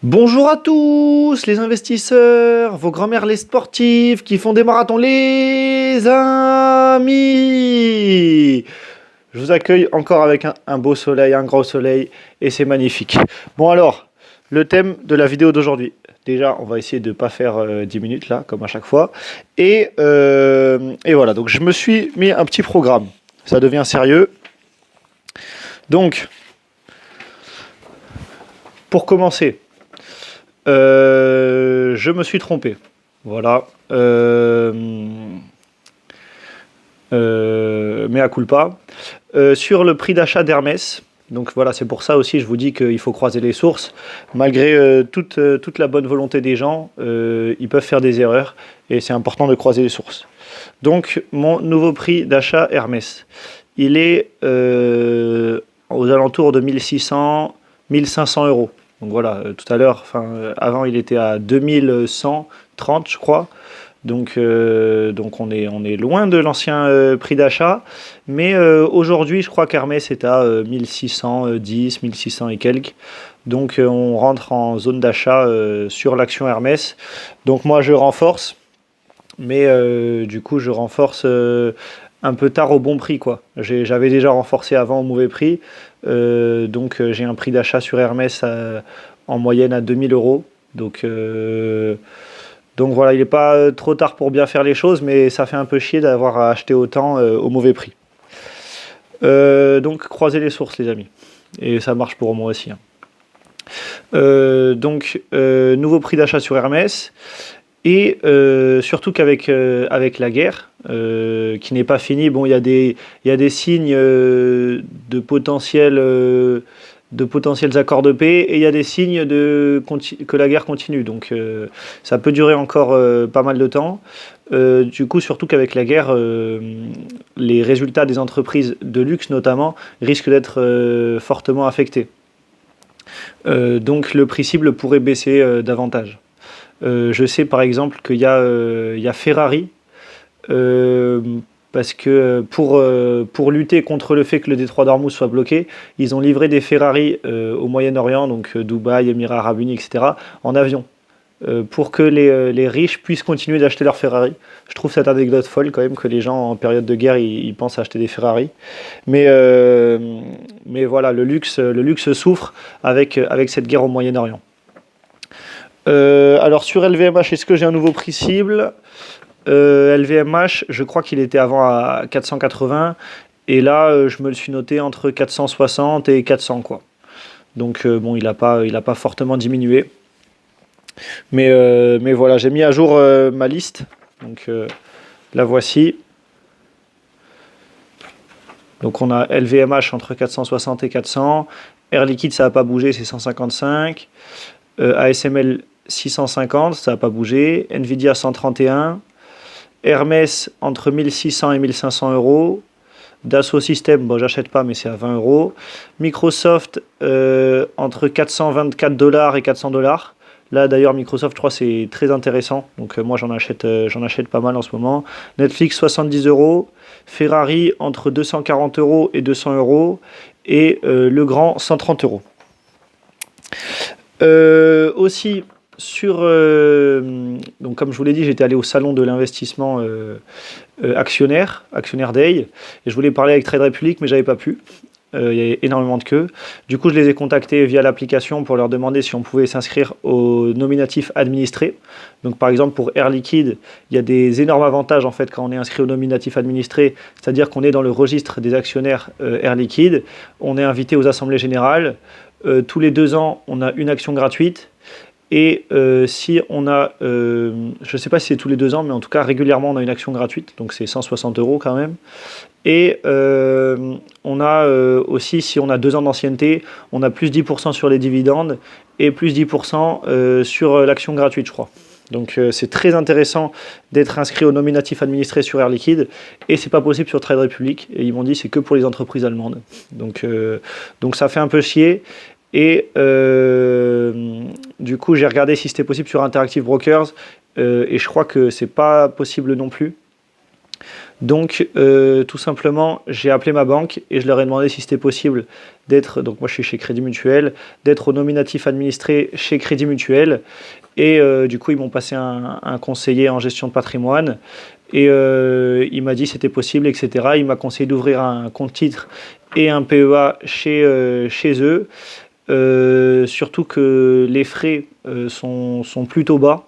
Bonjour à tous les investisseurs, vos grands-mères les sportives qui font des marathons les amis. Je vous accueille encore avec un beau soleil, un gros soleil et c'est magnifique. Bon alors, le thème de la vidéo d'aujourd'hui. Déjà, on va essayer de ne pas faire 10 minutes là, comme à chaque fois. Et voilà, donc je me suis mis un petit programme. Ça devient sérieux. Donc, pour commencer, je me suis trompé. Voilà. Mea culpa. Sur le prix d'achat d'Hermès. Donc voilà, c'est pour ça aussi je vous dis qu'il faut croiser les sources. Malgré toute la bonne volonté des gens, ils peuvent faire des erreurs et c'est important de croiser les sources. Donc mon nouveau prix d'achat Hermès, il est aux alentours de 1600, 1500 euros. Donc voilà, tout à l'heure, avant il était à 2130 je crois. Donc on est loin de l'ancien prix d'achat. Mais aujourd'hui, je crois qu'Hermès est à 1610, 1600 et quelques. Donc on rentre en zone d'achat sur l'action Hermès. Donc moi, je renforce. Mais du coup, je renforce un peu tard au bon prix, quoi. J'avais déjà renforcé avant au mauvais prix. Donc j'ai un prix d'achat sur Hermès en moyenne à 2000 euros. Donc voilà, il n'est pas trop tard pour bien faire les choses, mais ça fait un peu chier d'avoir acheté autant au mauvais prix. Donc croisez les sources les amis. Et ça marche pour moi aussi. Hein. Nouveau prix d'achat sur Hermès. Et surtout qu'avec avec la guerre, qui n'est pas finie, bon, il y a des signes de potentiels accords de paix et il y a des signes que la guerre continue. Donc ça peut durer encore pas mal de temps. Du coup, surtout qu'avec la guerre, les résultats des entreprises de luxe notamment risquent d'être fortement affectés. Donc le prix cible pourrait baisser davantage. Je sais par exemple qu'il y a Ferrari, parce que pour lutter contre le fait que le détroit d'Ormuz soit bloqué, ils ont livré des Ferrari au Moyen-Orient, donc Dubaï, Émirats Arabes Unis, etc., en avion, pour que les riches puissent continuer d'acheter leurs Ferrari. Je trouve cette anecdote folle quand même, que les gens en période de guerre, ils pensent acheter des Ferrari. Mais voilà, le luxe souffre avec cette guerre au Moyen-Orient. Alors sur LVMH, est-ce que j'ai un nouveau prix cible? LVMH, je crois qu'il était avant à 480 et là je me le suis noté entre 460 et 400 quoi. Donc bon, il a pas fortement diminué. Mais voilà, j'ai mis à jour ma liste. Donc la voici. Donc on a LVMH entre 460 et 400. Air Liquide, ça n'a pas bougé, c'est 155. ASML 650, ça n'a pas bougé. Nvidia 131. Hermès entre 1600 et 1500 euros. Dassault Systèmes, bon, j'achète pas, mais c'est à 20 euros. Microsoft entre 424 dollars et 400 dollars. Là d'ailleurs, Microsoft, je crois, c'est très intéressant. Donc moi, j'en achète pas mal en ce moment. Netflix 70 euros. Ferrari entre 240 euros et 200 euros. Et Legrand 130 euros. Aussi, donc comme je vous l'ai dit, j'étais allé au salon de l'investissement actionnaire Day, et je voulais parler avec Trade Republic, mais j'avais pas pu. Il y avait énormément de queues. Du coup, je les ai contactés via l'application pour leur demander si on pouvait s'inscrire au nominatif administré. Donc, par exemple, pour Air Liquide, il y a des énormes avantages en fait quand on est inscrit au nominatif administré, c'est-à-dire qu'on est dans le registre des actionnaires Air Liquide, on est invité aux assemblées générales. Tous les 2 ans, on a une action gratuite. Et si on a, je ne sais pas si c'est tous les 2 ans, mais en tout cas régulièrement on a une action gratuite, donc c'est 160 euros quand même. Et on a aussi, si on a 2 ans d'ancienneté, on a plus 10% sur les dividendes et plus 10% sur l'action gratuite, je crois. Donc c'est très intéressant d'être inscrit au nominatif administré sur Air Liquide, et c'est pas possible sur Trade Republic, et ils m'ont dit c'est que pour les entreprises allemandes. Donc ça fait un peu chier. Et du coup, j'ai regardé si c'était possible sur Interactive Brokers et je crois que c'est pas possible non plus. Donc, tout simplement, j'ai appelé ma banque et je leur ai demandé si c'était possible d'être, donc moi je suis chez Crédit Mutuel, d'être au nominatif administré chez Crédit Mutuel. Et du coup, ils m'ont passé un conseiller en gestion de patrimoine. Et il m'a dit c'était possible, etc. Il m'a conseillé d'ouvrir un compte titre et un PEA chez eux. Surtout que les frais sont plutôt bas.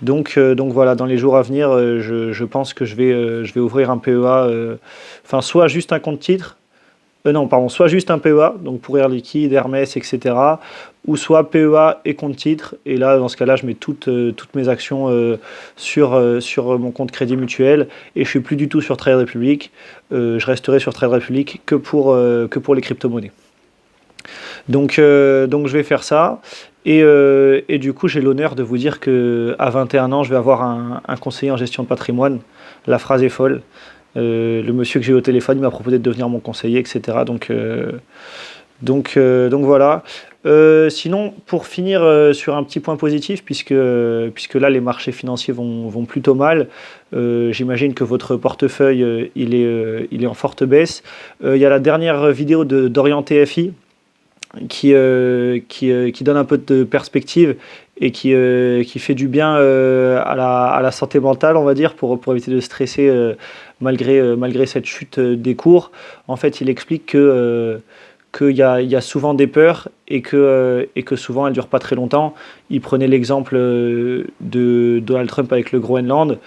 Donc voilà, dans les jours à venir, je pense que je vais ouvrir un PEA, enfin soit juste un compte titre, non, pardon, soit juste un PEA, donc pour Air Liquide, Hermès, etc. Ou soit PEA et compte titre. Et là, dans ce cas-là, je mets toutes mes actions sur mon compte Crédit Mutuel. Et je suis plus du tout sur Trade Republic. Je resterai sur Trade Republic que pour les crypto-monnaies. Donc je vais faire ça. Et du coup, j'ai l'honneur de vous dire qu'à 21 ans, je vais avoir un conseiller en gestion de patrimoine. La phrase est folle. Le monsieur que j'ai eu au téléphone, il m'a proposé de devenir mon conseiller, etc. Donc voilà. Sinon, pour finir sur un petit point positif, puisque là les marchés financiers vont plutôt mal, j'imagine que votre portefeuille il est en forte baisse. Il y a la dernière vidéo d'Orient TFI qui donne un peu de perspective et qui fait du bien à la santé mentale, on va dire, pour éviter de stresser malgré cette chute des cours. En fait, il explique qu'il y a souvent des peurs et que souvent elles ne durent pas très longtemps. Il prenait l'exemple de Donald Trump avec le Groenland,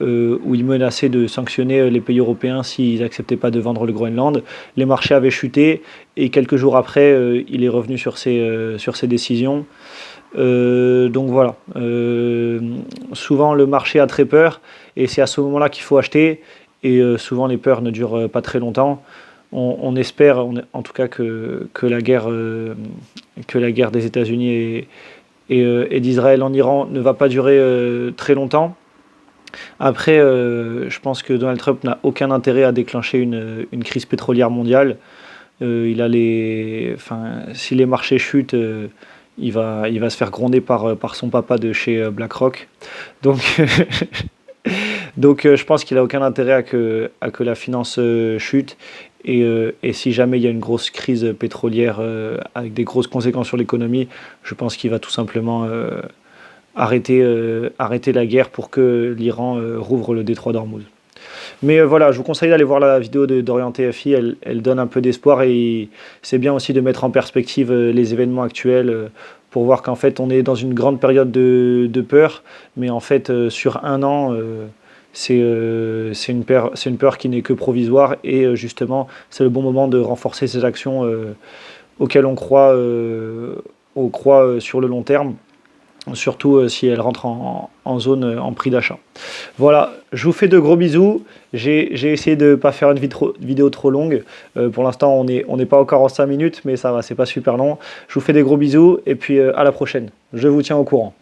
où il menaçait de sanctionner les pays européens s'ils n'acceptaient pas de vendre le Groenland. Les marchés avaient chuté et quelques jours après, il est revenu sur ses décisions. Donc voilà, souvent le marché a très peur et c'est à ce moment-là qu'il faut acheter et souvent les peurs ne durent pas très longtemps. On espère en tout cas que la guerre des États-Unis et d'Israël en Iran ne va pas durer très longtemps. Après, je pense que Donald Trump n'a aucun intérêt à déclencher une crise pétrolière mondiale. Si les marchés chutent, il va se faire gronder par son papa de chez BlackRock. Donc, donc je pense qu'il n'a aucun intérêt à que la finance chute. Et si jamais il y a une grosse crise pétrolière avec des grosses conséquences sur l'économie, je pense qu'il va tout simplement arrêter la guerre pour que l'Iran rouvre le détroit d'Ormuz. Mais voilà, je vous conseille d'aller voir la vidéo d'Orient TFI, elle donne un peu d'espoir et c'est bien aussi de mettre en perspective les événements actuels pour voir qu'en fait on est dans une grande période de peur, mais en fait sur un an, c'est une peur qui n'est que provisoire et justement c'est le bon moment de renforcer ces actions auxquelles on croit sur le long terme. Surtout si elle rentre en zone en prix d'achat. Voilà, je vous fais de gros bisous. J'ai essayé de ne pas faire une vidéo trop longue. Pour l'instant, on n'est pas encore en 5 minutes, mais ça va, c'est pas super long. Je vous fais des gros bisous et puis à la prochaine. Je vous tiens au courant.